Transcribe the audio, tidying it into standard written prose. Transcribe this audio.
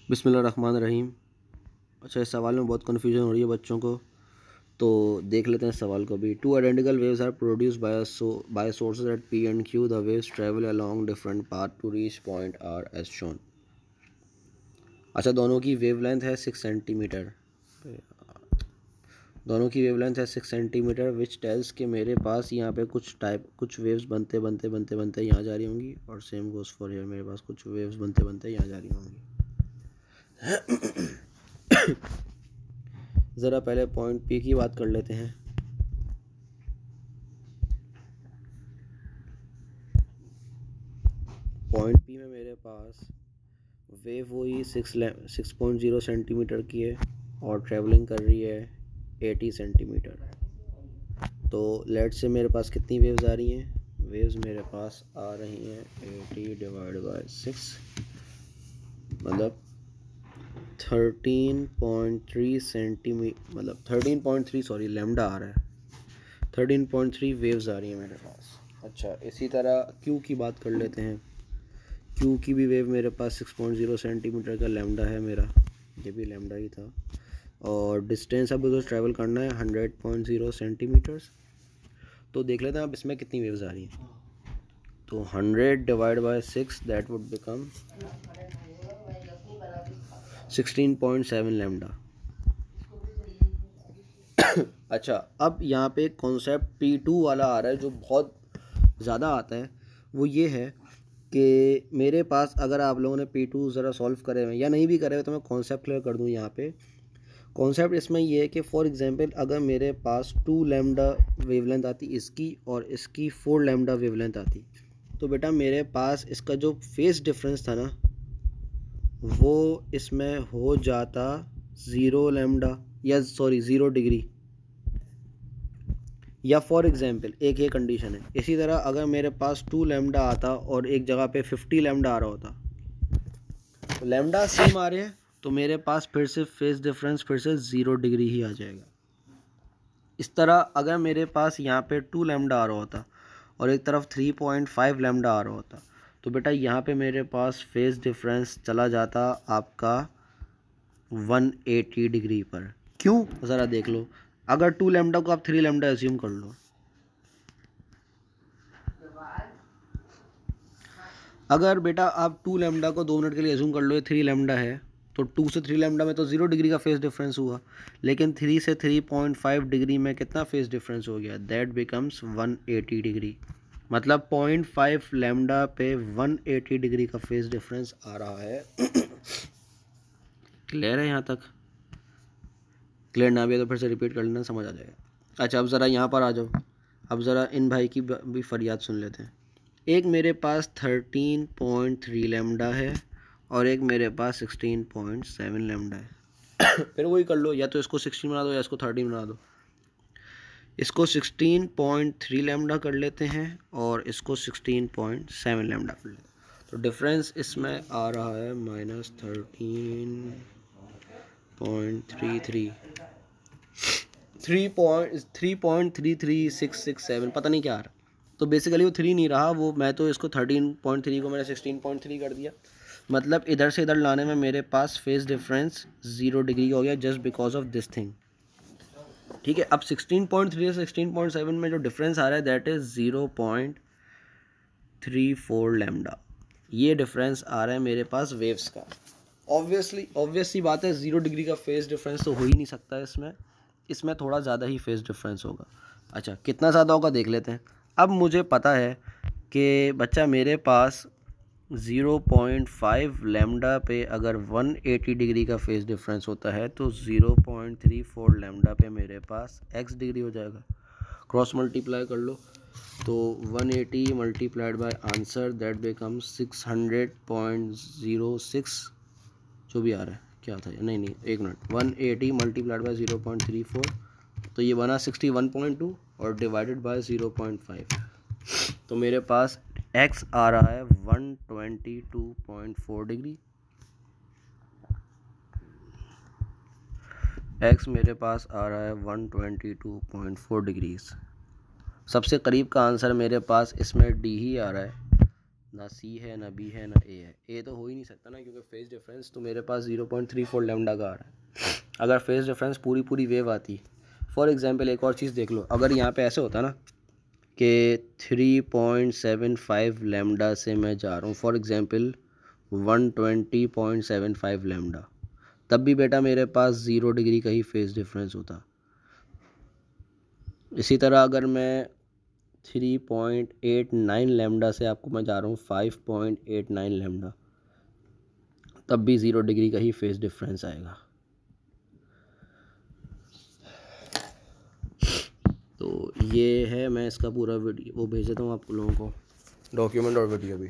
बिस्मिल्लाहिर्रहमानिर्रहीम। अच्छा, इस सवाल में बहुत कन्फ्यूजन हो रही है बच्चों को, तो देख लेते हैं इस सवाल को भी। Two identical waves are produced by sources at P and Q. The waves travel along different path to reach point R as shown. अच्छा, दोनों की वेवलेंथ है 6 सेंटीमीटर। दोनों की वेवलेंथ है 6 सेंटीमीटर, विच टेल्स कि मेरे पास यहाँ पे कुछ वेव्स बनते यहाँ जा रही होंगी, और सेम गोज़ फॉर हियर, मेरे पास कुछ वेव्स बनते यहाँ जा रही होंगी। ज़रा पहले पॉइंट पी की बात कर लेते हैं। पॉइंट पी में मेरे पास वेव वही 6.0 सेंटीमीटर की है और ट्रैवलिंग कर रही है 80 सेंटीमीटर। तो लेट से मेरे पास कितनी वेव्स आ रही हैं? वेव्स मेरे पास आ रही हैं 80 डिवाइड बाय 6, मतलब 13.3 सेंटीमीटर, मतलब 13.3 सॉरी लैम्डा आ रहा है, 13.3 वेव्स आ रही हैं मेरे पास। अच्छा, इसी तरह क्यू की बात कर लेते हैं। क्यू की भी वेव मेरे पास 6.0 सेंटीमीटर का लैम्डा है मेरा, ये भी लैम्डा ही था, और डिस्टेंस अब उधर ट्रैवल करना है 100.0 सेंटीमीटर्स। तो देख लेते हैं अब इसमें कितनी वेव्स आ रही हैं। तो 100 divide by 6 that would become 16.7 lambda. अच्छा, अब यहाँ पे कॉन्सेप्ट P2 वाला आ रहा है जो बहुत ज़्यादा आता है। वो ये है कि मेरे पास, अगर आप लोगों ने P2 ज़रा सॉल्व करे हुए या नहीं भी करे हुए, तो मैं कॉन्सेप्ट क्लियर कर दूँ यहाँ पे। कॉन्सेप्ट इसमें ये है कि फॉर एग्जांपल अगर मेरे पास 2 लैम्डा वेवलेंथ आती इसकी और इसकी 4 लैम्डा वेवलेंथ आती, तो बेटा मेरे पास इसका जो फेस डिफरेंस था ना, वो इसमें हो जाता 0 लैम्डा, या सॉरी 0 डिग्री। या फॉर एग्जांपल एक ये कंडीशन है। इसी तरह अगर मेरे पास 2 लैम्डा आता और एक जगह पे 50 लैम्डा आ रहा होता, तो लैम्डा सेम आ रहे हैं, तो मेरे पास फिर से फेस डिफरेंस फिर से 0 डिग्री ही आ जाएगा। इस तरह अगर मेरे पास यहाँ पे 2 लैम्डा आ रहा होता और एक तरफ 3.5 लैम्डा आ रहा होता, तो बेटा यहाँ पे मेरे पास फेस डिफरेंस चला जाता आपका 180 डिग्री पर। क्यों? ज़रा देख लो। अगर 2 लैम्डा को आप 3 लैम्डा एज्यूम कर लो, अगर बेटा आप 2 लैम्डा को 2 मिनट के लिए एज्यूम कर लो, ये 3 लैम्डा है, तो 2 से 3 लैम्डा में तो 0 डिग्री का फेस डिफरेंस हुआ, लेकिन 3 से 3.5 डिग्री में कितना फेस डिफरेंस हो गया? That becomes 180 degree. मतलब 0.5 लैम्डा पे 180 डिग्री का फेस डिफरेंस आ रहा है। क्लियर है यहाँ तक? क्लियर ना भी है तो फिर से रिपीट कर लेना, समझ आ जाएगा। अच्छा, अब ज़रा यहाँ पर आ जाओ। अब ज़रा इन भाई की भी फरियाद सुन लेते हैं। एक मेरे पास 13.3 लैम्डा है और एक मेरे पास 16.7 लैम्डा है। फिर वही कर लो, या तो इसको 16 बना दो या इसको 13 बना दो। इसको 16.3 लैम्डा कर लेते हैं और इसको 16.7 लैम्डा कर लेते हैं। तो डिफरेंस इसमें आ रहा है -13.33, 3.33667, पता नहीं क्या आ रहा। तो बेसिकली वो 3 नहीं रहा, वो मैं तो इसको 13.3 को मैंने 16.3 कर दिया। मतलब इधर से इधर लाने में मेरे पास फेस डिफरेंस 0 डिग्री हो गया, just because of this thing. ठीक है, अब 16.3 से 16.7 में जो डिफरेंस आ रहा है दैट इज़ 0.34 लैम्डा। ये डिफरेंस आ रहा है मेरे पास वेव्स का। ऑब्वियसली बात है, 0 डिग्री का फेस डिफरेंस तो हो ही नहीं सकता इसमें थोड़ा ज़्यादा ही फेस डिफरेंस होगा। अच्छा, कितना ज़्यादा होगा देख लेते हैं। अब मुझे पता है कि बच्चा मेरे पास 0.5 लैम्डा पे अगर 180 डिग्री का फेस डिफरेंस होता है, तो 0.34 लैम्डा पे मेरे पास x डिग्री हो जाएगा। क्रॉस मल्टीप्लाई कर लो, तो 180 multiplied by answer that becomes 600.06, जो भी आ रहा है। क्या था? नहीं, एक मिनट, 180 मल्टीप्लाइड बाय 0.34, तो ये बना 61.2 और डिवाइडेड बाय 0.5, तो मेरे पास x आ रहा है 122.4 डिग्री। x मेरे पास आ रहा है 122.4 डिग्रीज। सबसे करीब का आंसर मेरे पास इसमें डी ही आ रहा है, ना सी है, ना बी है, ना ए है। ए तो हो ही नहीं सकता ना, क्योंकि फेज डिफरेंस तो मेरे पास 0.34 लैम्डा का आ रहा है। अगर फेज डिफरेंस पूरी पूरी वेव आती, फॉर एग्जांपल एक और चीज़ देख लो, अगर यहाँ पे ऐसे होता ना कि 3.75 लैम्डा से मैं जा रहा हूँ फॉर एग्जांपल 120.75 लैम्डा, तब भी बेटा मेरे पास 0 डिग्री का ही फेज डिफरेंस होता। इसी तरह अगर मैं 3.89 लैम्डा से आपको मैं जा रहा हूँ 5.89 लैम्डा, तब भी 0 डिग्री का ही फेज डिफरेंस आएगा। तो ये है, मैं इसका पूरा वीडियो वो भेज देता हूँ आप लोगों को, डॉक्यूमेंट और वीडियो भी।